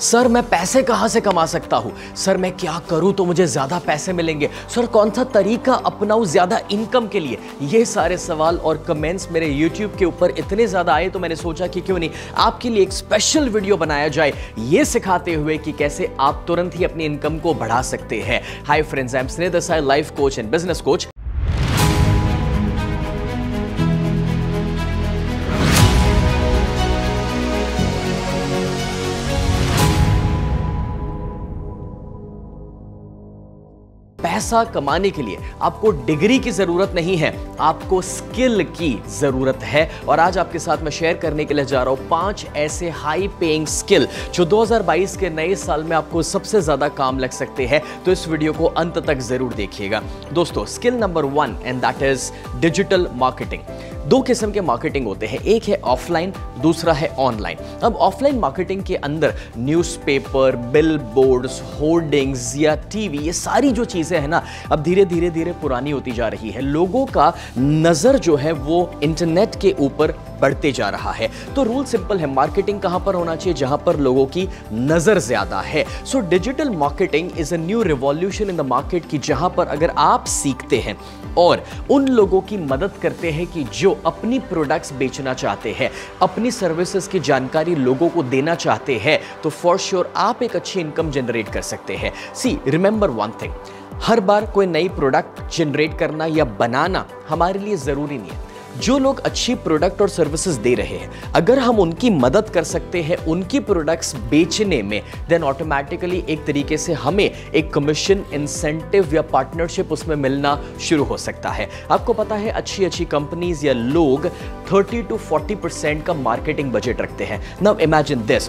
Sir मैं पैसे कहाँ से कमा सकता हूँ, सर मैं क्या करूँ तो मुझे ज़्यादा पैसे मिलेंगे, सर कौन सा तरीका अपनाऊँ ज़्यादा इनकम के लिए। ये सारे सवाल और कमेंट्स मेरे YouTube के ऊपर इतने ज़्यादा आए तो मैंने सोचा कि क्यों नहीं आपके लिए एक स्पेशल वीडियो बनाया जाए, ये सिखाते हुए कि कैसे आप तुरंत ही अपनी इनकम को बढ़ा सकते हैं। हाय फ्रेंड्स, आई एम स्नेह Desai, life coach and business coach. पैसा कमाने के लिए आपको डिग्री की जरूरत नहीं है, आपको स्किल की जरूरत है। और आज आपके साथ मैं शेयर करने के लिए जा रहा हूं 5 ऐसे हाई पेइंग स्किल जो 2022 के नए साल में आपको सबसे ज्यादा काम लग सकते हैं। तो इस वीडियो को अंत तक जरूर देखिएगा। दोस्तों, skill number 1 and that is digital marketing. दो किस्म के मार्केटिंग होते हैं, एक है ऑफलाइन, दूसरा है ऑनलाइन। अब ऑफलाइन मार्केटिंग के अंदर न्यूज़पेपर, बिलबोर्ड्स, होर्डिंग्स या टीवी, ये सारी जो चीजें हैं ना, अब धीरे धीरे पुरानी होती जा रही है। लोगों का नजर जो है वो इंटरनेट के ऊपर बढ़ते जा रहा है। तो रूल सिंपल है, मार्केटिंग कहां पर होना चाहिए, जहां पर लोगों की नजर ज्यादा है। So digital marketing is a new revolution in the market की जहां पर अगर आप सीखते हैं और उन लोगों की मदद करते हैं कि जो अपनी प्रोडक्ट्स बेचना चाहते हैं, अपनी सर्विसेज की जानकारी लोगों को देना चाहते हैं, तो फॉर श्योर आप एक अच्छी इनकम जनरेट कर सकते हैं। सी रिमेंबर वन थिंग, हर बार कोई नई प्रोडक्ट जनरेट करना या बनाना हमारे लिए जरूरी नहीं है। जो लोग अच्छी प्रोडक्ट और सर्विसेज दे रहे हैं, अगर हम उनकी मदद कर सकते हैं उनकी प्रोडक्ट्स बेचने में, देन ऑटोमेटिकली एक तरीके से हमें एक कमीशन, इंसेंटिव या पार्टनरशिप उसमें मिलना शुरू हो सकता है। आपको पता है अच्छी कंपनीज या लोग 30 to 40% का मार्केटिंग बजट रखते हैं। नाउ इमेजिन दिस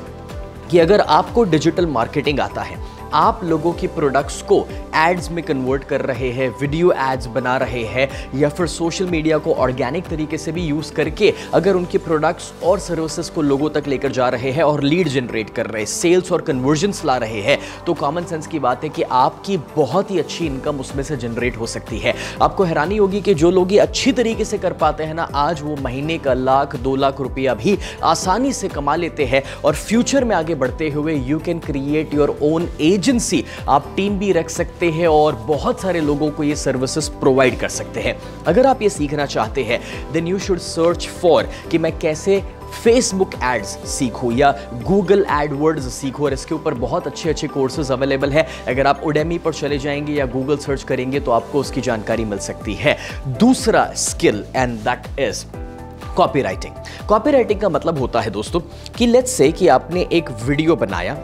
कि अगर आपको डिजिटल मार्केटिंग आता है, आप लोगों की प्रोडक्ट्स को एड्स में कन्वर्ट कर रहे हैं, वीडियो एड्स बना रहे हैं, या फिर सोशल मीडिया को ऑर्गेनिक तरीके से भी यूज करके अगर उनकी प्रोडक्ट्स और सर्विसेज को लोगों तक लेकर जा रहे हैं और लीड जनरेट कर रहे हैं, सेल्स और कन्वर्जन्स ला रहे हैं, तो कॉमन सेंस की बात है कि आपकी बहुत ही अच्छी इनकम उसमें से जनरेट हो सकती है। आपको हैरानी होगी कि जो लोग ये अच्छी तरीके से कर पाते हैं ना, आज वो महीने का 1-2 लाख रुपया भी आसानी से कमा लेते हैं। और फ्यूचर में आगे बढ़ते हुए you can create your own agency, आप टीम भी रख सकते हैं और बहुत सारे लोगों को ये सर्विसेज प्रोवाइड कर सकते हैं। अगर आप ये सीखना चाहते हैं then you should search for कि मैं कैसे फेसबुक एड्स सीखूं या गूगल एडवर्ड्स सीखूं, और इसके ऊपर बहुत अच्छे कोर्सेज अवेलेबल है। अगर आप उडेमी पर चले जाएंगे या गूगल सर्च करेंगे तो आपको उसकी जानकारी मिल सकती है। दूसरा skill and that is copywriting. Copywriting का मतलब होता है दोस्तों कि लेट्स से कि आपने एक वीडियो बनाया,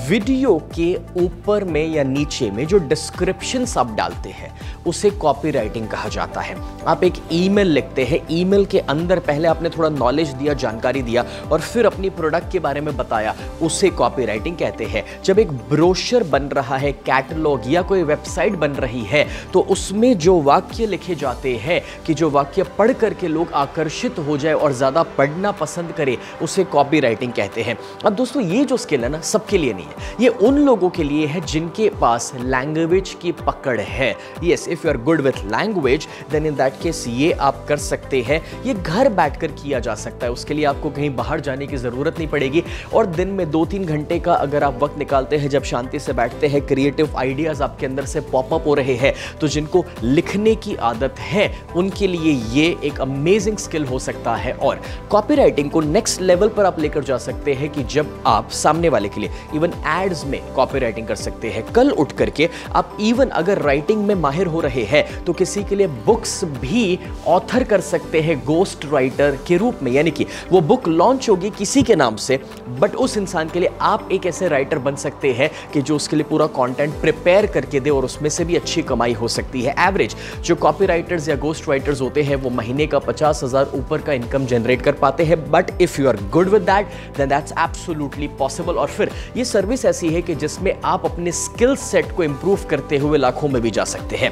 वीडियो के ऊपर में या नीचे में जो डिस्क्रिप्शंस आप डालते हैं उसे कॉपीराइटिंग कहा जाता है। आप एक ईमेल लिखते हैं, ईमेल के अंदर पहले आपने थोड़ा नॉलेज दिया, जानकारी दिया और फिर अपनी प्रोडक्ट के बारे में बताया, उसे कॉपीराइटिंग कहते हैं। जब एक ब्रोशर बन रहा है, कैटलॉग या कोई वेबसाइट बन रही है, तो उसमें जो वाक्य लिखे जाते हैं कि जो वाक्य पढ़ करके लोग आकर्षित हो जाए और ज्यादा पढ़ना पसंद करे, उसे कॉपीराइटिंग कहते हैं। अब दोस्तों, ये जो स्किल है ना, सबके लिए नहीं है, ये उन लोगों के लिए है जिनके पास लैंग्वेज की पकड़ है। Yes, if you are good with language then in that case ये आप कर सकते हैं। ये घर बैठकर किया जा सकता है, उसके लिए आपको कहीं बाहर जाने की जरूरत नहीं पड़ेगी। और दिन में 2-3 घंटे का अगर आप वक्त निकालते हैं, जब शांति से बैठते हैं, क्रिएटिव आइडियाज आपके अंदर से पॉपअप हो रहे हैं, तो जिनको लिखने की आदत है उनके लिए ये एक अमेजिंग स्किल हो सकता है। और कॉपीराइटिंग को नेक्स्ट लेवल पर आप लेकर जा सकते हैं कि जब आप सामने वाले के लिए इवन एड्स में कॉपीराइटिंग कर सकते हैं। कल उठ करके आप इवन अगर राइटिंग में माहिर हो रहे हैं तो किसी के लिए बुक्स भी ऑथर कर सकते हैं गोस्ट राइटर के रूप में, यानी कि वो बुक लॉन्च होगी किसी के नाम से, बट उस इंसान के लिए आप एक ऐसे राइटर बन सकते हैं कि जो उसके लिए पूरा कंटेंट प्रिपेयर करके दे और उसमें से भी अच्छी कमाई हो सकती है। एवरेज जो कॉपी राइटर्स या गोस्ट राइटर्स होते हैं वो महीने का 50,000 ऊपर का इनकम जनरेट कर पाते हैं। But if you are good with that then that's absolutely possible. और फिर ये सर्विस ऐसी है कि जिसमें आप अपने स्किल सेट को इंप्रूव करते हुए लाखों में भी जा सकते हैं।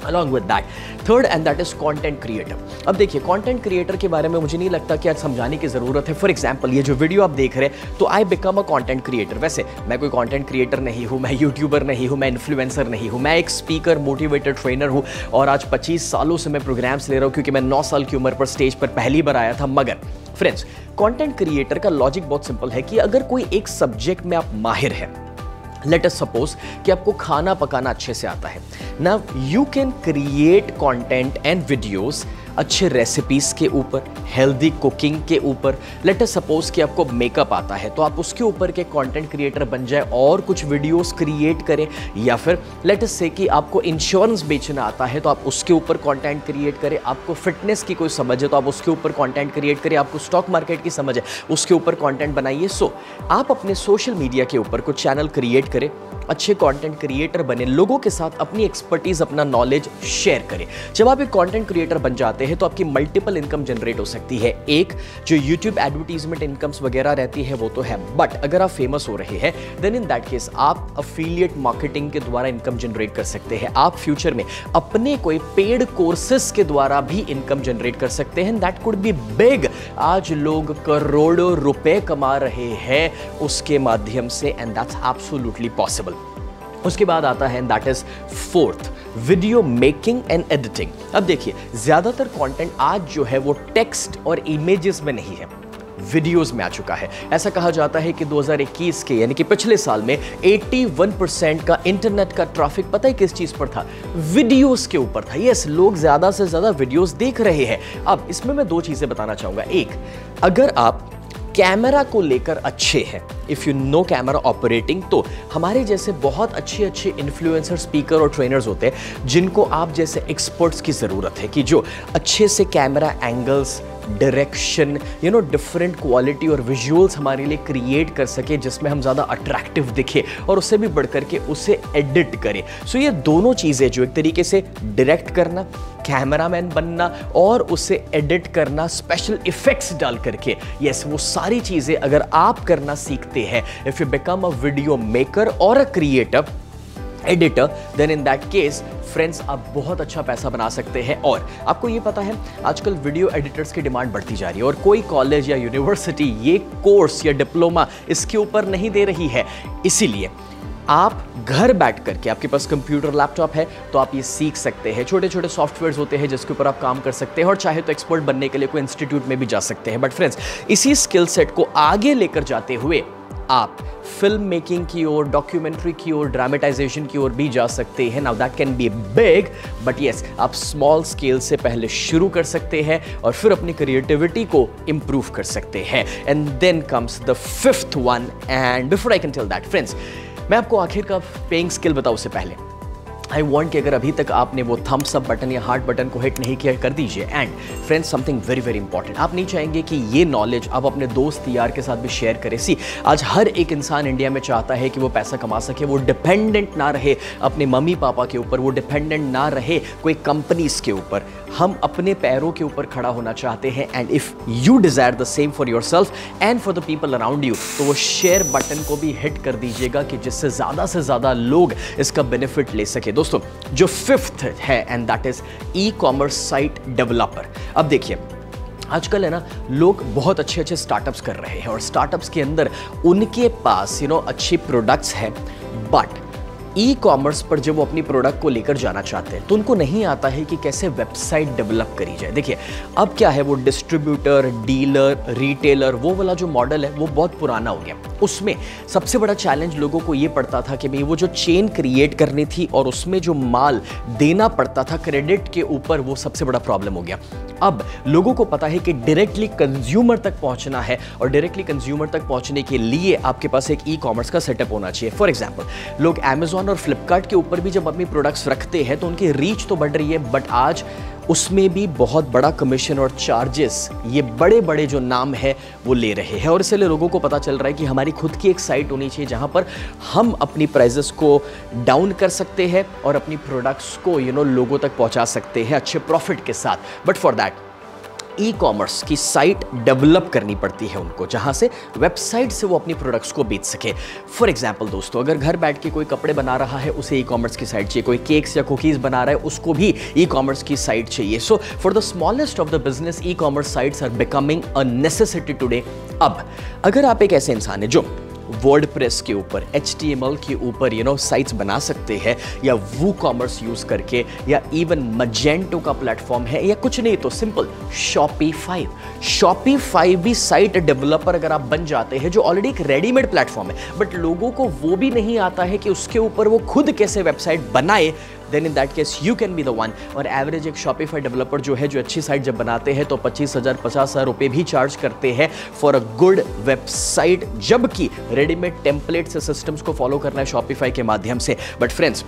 Along with that third and that is content creator. अब देखिए कॉन्टेंट क्रिएटर के बारे में मुझे नहीं लगता कि आज समझाने की जरूरत है। फॉर एग्जाम्पल ये जो वीडियो आप देख रहे हैं तो I become a content creator. वैसे मैं कोई कॉन्टेंट क्रिएटर नहीं हूँ, मैं यूट्यूबर नहीं हूँ, मैं इन्फ्लुएंसर नहीं हूँ, मैं एक स्पीकर मोटिवेटर ट्रेनर हूँ और आज 25 सालों से मैं प्रोग्राम्स ले रहा हूँ क्योंकि मैं 9 साल की उम्र पर स्टेज पर पहली बार आया था। मगर फ्रेंड्स कंटेंट क्रिएटर का लॉजिक बहुत सिंपल है कि अगर कोई एक सब्जेक्ट में आप माहिर हैं, लेट अस सपोज कि आपको खाना पकाना अच्छे से आता है, now you can create content and videos अच्छे रेसिपीज के ऊपर, हेल्दी कुकिंग के ऊपर। लेट अस सपोज कि आपको मेकअप आता है तो आप उसके ऊपर के कंटेंट क्रिएटर बन जाए और कुछ वीडियोस क्रिएट करें, या फिर लेट अस से कि आपको इंश्योरेंस बेचना आता है तो आप उसके ऊपर कंटेंट क्रिएट करें, आपको फिटनेस की कोई समझ है तो आप उसके ऊपर कंटेंट क्रिएट करें, आपको स्टॉक मार्केट की समझ है उसके ऊपर कंटेंट बनाइए। सो आप अपने सोशल मीडिया के ऊपर कुछ चैनल क्रिएट करें, अच्छे कंटेंट क्रिएटर बने, लोगों के साथ अपनी एक्सपर्टीज, अपना नॉलेज शेयर करें। जब आप एक कंटेंट क्रिएटर बन जाते हैं तो आपकी मल्टीपल इनकम जनरेट हो सकती है। एक जो यूट्यूब एडवर्टीजमेंट इनकम्स वगैरह रहती है वो तो है, बट अगर आप फेमस हो रहे हैं देन इन दैट केस आप अफिलिएट मार्केटिंग के द्वारा इनकम जनरेट कर सकते हैं। आप फ्यूचर में अपने कोई पेड कोर्सेस के द्वारा भी इनकम जनरेट कर सकते हैं। That could be big. आज लोग करोड़ों रुपए कमा रहे हैं उसके माध्यम से एंड दैट्स एब्सोल्युटली पॉसिबल। उसके बाद आता है that is fourth, video making and editing. अब देखिए ज्यादातर कंटेंट आज जो है वो टेक्स्ट और इमेजेस में नहीं है, वीडियोस में आ चुका है। ऐसा कहा जाता है कि 2021 के यानी कि पिछले साल में 81% का इंटरनेट का ट्रैफिक पता है किस चीज पर था? वीडियोस के ऊपर था। यस, लोग ज्यादा से ज्यादा वीडियोस देख रहे हैं। अब इसमें मैं दो चीजें बताना चाहूंगा। एक, अगर आप कैमरा को लेकर अच्छे हैं, if you know camera operating, तो हमारे जैसे बहुत अच्छे अच्छे इन्फ्लुएंसर, स्पीकर और ट्रेनर्स होते हैं जिनको आप जैसे एक्सपर्ट्स की जरूरत है कि जो अच्छे से camera angles, direction, different quality और विजुअल्स हमारे लिए क्रिएट कर सके जिसमें हम ज़्यादा अट्रैक्टिव दिखे और उससे भी बढ़कर के उसे एडिट करें। सो ये दोनों चीज़ें जो एक तरीके से डायरेक्ट करना, कैमरामैन बनना और उसे एडिट करना स्पेशल इफेक्ट्स डाल करके, यस, वो सारी चीज़ें अगर आप करना सीखते हैं, if you become a video maker और a creator, editor, then in that case friends आप बहुत अच्छा पैसा बना सकते हैं। और आपको ये पता है आजकल वीडियो एडिटर्स की डिमांड बढ़ती जा रही है और कोई कॉलेज या यूनिवर्सिटी ये कोर्स या डिप्लोमा इसके ऊपर नहीं दे रही है। इसीलिए आप घर बैठ करके, आपके पास कंप्यूटर, लैपटॉप है तो आप ये सीख सकते हैं। छोटे छोटे सॉफ्टवेयर्स होते हैं जिसके ऊपर आप काम कर सकते हैं और चाहे तो एक्सपर्ट बनने के लिए कोई इंस्टीट्यूट में भी जा सकते हैं। बट फ्रेंड्स इसी स्किल सेट को आगे लेकर जाते हुए आप फिल्म मेकिंग की ओर, डॉक्यूमेंट्री की ओर, ड्रामेटाइजेशन की ओर भी जा सकते हैं। Now that can be big, but yes, आप स्मॉल स्केल से पहले शुरू कर सकते हैं और फिर अपनी क्रिएटिविटी को इंप्रूव कर सकते हैं। And then comes the fifth one, and before I can tell that friends, मैं आपको आखिर का पेइंग स्किल बताऊं उससे पहले आई वॉन्ट कि अगर अभी तक आपने वो थम्स अप बटन या हार्ट बटन को हिट नहीं किया, कर दीजिए। And friends something very very important, आप नहीं चाहेंगे कि ये नॉलेज आप अपने दोस्त यार के साथ भी शेयर करें। सी, आज हर एक इंसान इंडिया में चाहता है कि वो पैसा कमा सके, वो डिपेंडेंट ना रहे अपने मम्मी पापा के ऊपर, वो डिपेंडेंट ना रहे कोई कंपनीज के ऊपर। हम अपने पैरों के ऊपर खड़ा होना चाहते हैं। And if you desire the same for your self and for the people around you, तो वो शेयर बटन को भी हिट कर दीजिएगा कि जिससे ज़्यादा से ज़्यादा लोग इसका बेनिफिट ले सके। दोस्तों जो फिफ्थ है and that is e commerce site developer. अब देखिए आजकल है ना, लोग बहुत अच्छे अच्छे स्टार्टअप्स कर रहे हैं और स्टार्टअप्स के अंदर उनके पास अच्छी प्रोडक्ट्स हैं, बट ई कॉमर्स पर जब वो अपनी प्रोडक्ट को लेकर जाना चाहते हैं तो उनको नहीं आता है कि कैसे वेबसाइट डेवलप करी जाए। देखिए अब क्या है, वो डिस्ट्रीब्यूटर, डीलर, रिटेलर, वो वाला जो मॉडल है वो बहुत पुराना हो गया। उसमें सबसे बड़ा चैलेंज लोगों को ये पड़ता था कि भाई वो जो चेन क्रिएट करनी थी और उसमें जो माल देना पड़ता था क्रेडिट के ऊपर, वो सबसे बड़ा प्रॉब्लम हो गया। अब लोगों को पता है कि डायरेक्टली कंज्यूमर तक पहुंचना है और डायरेक्टली कंज्यूमर तक पहुंचने के लिए आपके पास एक ई कॉमर्स का सेटअप होना चाहिए। फॉर एग्जांपल लोग अमेज़न और फ्लिपकार्ट के ऊपर भी जब अपनी प्रोडक्ट्स रखते हैं तो उनकी रीच तो बढ़ रही है, बट आज उसमें भी बहुत बड़ा कमीशन और चार्जेस ये बड़े बड़े जो नाम है वो ले रहे हैं। और इसलिए लोगों को पता चल रहा है कि हमारी खुद की एक साइट होनी चाहिए जहां पर हम अपनी प्राइजेस को डाउन कर सकते हैं और अपनी प्रोडक्ट्स को लोगों तक पहुंचा सकते हैं अच्छे प्रॉफिट के साथ। But for that e commerce की साइट डेवलप करनी पड़ती है उनको, जहां से वेबसाइट से वो अपनी प्रोडक्ट्स को बेच सके। फॉर एग्जाम्पल दोस्तों, अगर घर बैठ के कोई कपड़े बना रहा है उसे ई कॉमर्स की साइट चाहिए, कोई केक्स या कुकीज बना रहा है उसको भी ई कॉमर्स की साइट चाहिए। So for the smallest of the business e commerce sites are becoming a necessity today. अब अगर आप एक ऐसे इंसान है जो वर्डप्रेस के ऊपर, HTML के ऊपर साइट्स बना सकते हैं, या वू कॉमर्स यूज करके, या इवन मजेंटो का प्लेटफॉर्म है, या कुछ नहीं तो सिंपल शॉपिफाई भी साइट डेवलपर अगर आप बन जाते हैं, जो ऑलरेडी एक रेडीमेड प्लेटफॉर्म है, बट लोगों को वो भी नहीं आता है कि उसके ऊपर वो खुद कैसे वेबसाइट बनाए, then in that case you can be the one. और एवरेज एक शॉपिफाई डेवलपर जो है, जो अच्छी साइट जब बनाते हैं तो 25,000 50,000 रुपए भी चार्ज करते हैं फॉर अ गुड वेबसाइट, जबकि रेडीमेड टेम्पलेट से सिस्टम्स को फॉलो करना है शॉपिफाई के माध्यम से। बट फ्रेंड्स,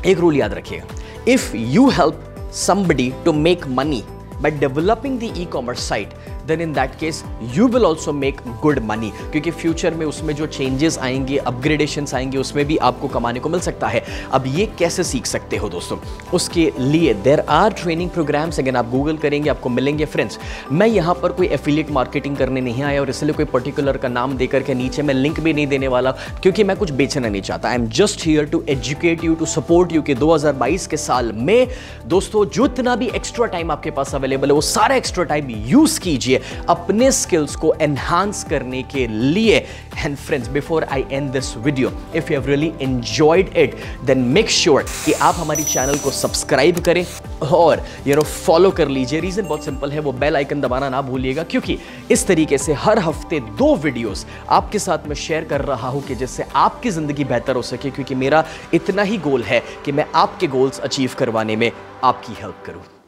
एक रूल याद रखिएगा, if you help somebody to make money by developing the e-commerce site, then in that case you will also make good money, क्योंकि फ्यूचर में उसमें जो चेंजेस आएंगे, अपग्रेडेशंस आएंगे, उसमें भी आपको कमाने को मिल सकता है। अब ये कैसे सीख सकते हो दोस्तों? उसके लिए देयर आर ट्रेनिंग प्रोग्राम्स, अगर आप गूगल करेंगे आपको मिलेंगे। फ्रेंड्स, मैं यहाँ पर कोई एफिलिएट मार्केटिंग करने नहीं आया, और इसलिए कोई पर्टिकुलर का नाम देकर के नीचे मैं लिंक भी नहीं देने वाला, क्योंकि मैं कुछ बेचना नहीं चाहता। I am just here to educate you, to support you कि 2022 के साल में दोस्तों जितना भी एक्स्ट्रा टाइम आपके पास अवेलेबल है, वो सारा एक्स्ट्रा टाइम यूज कीजिए अपने स्किल्स को एनहांस करने के लिए। And friends, before I end this video, if you have really enjoyed it, then make sure कि आप हमारी चैनल को सब्सक्राइब करें और फॉलो कर लीजिए। रीजन बहुत सिंपल है, वो बेल आइकन दबाना ना भूलिएगा, क्योंकि इस तरीके से हर हफ्ते 2 वीडियोस आपके साथ में शेयर कर रहा हूं कि जिससे आपकी जिंदगी बेहतर हो सके, क्योंकि मेरा इतना ही गोल है कि मैं आपके गोल्स अचीव करवाने में आपकी हेल्प करूं।